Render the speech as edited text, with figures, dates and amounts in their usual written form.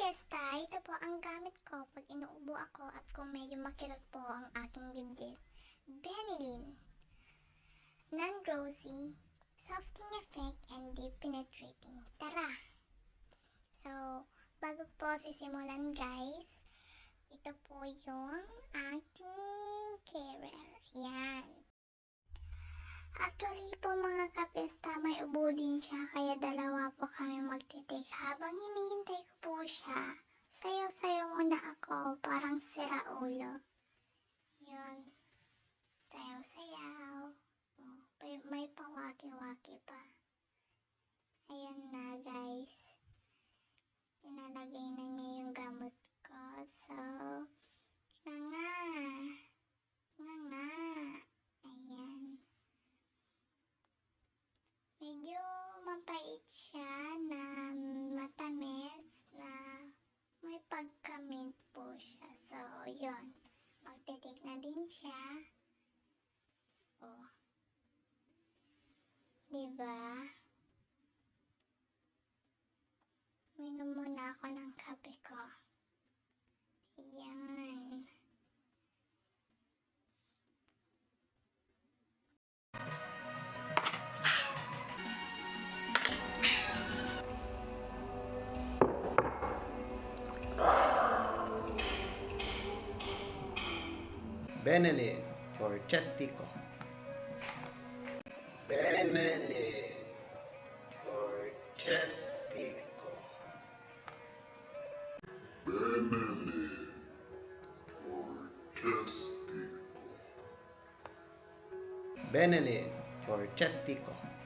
piyesta, ito po ang gamit ko pag inuubo ako at kung medyo makirot po ang aking dibdib. Benylyn. Non-grossy, softening effect, and deep penetrating. Tara! So, bago po sisimulan guys, ito po yung aking carer. Yan. Actually po mga kapesta, may ubo din siya, kaya dalawa po kami magtitake. Habang hinihintay ko po siya, sayaw-sayaw muna ako, parang sira ulo. Yun. Sayaw-sayaw. Oh, may pawaki-waki pa. Ayan na guys. Inalagay na niya yung gamot ko. So, nga. Ayan. Medyo mapait siya na matamis na may pagkamint po siya. So, yun. Magtitake na din siya. Oh. Diba? Minom muna ako ng kape ko. Ayan. Benylyn or Chesty Coughs. Benylyn or Chesty Coughs. Benylyn or Chesty Coughs. Benylyn or Chesty Coughs.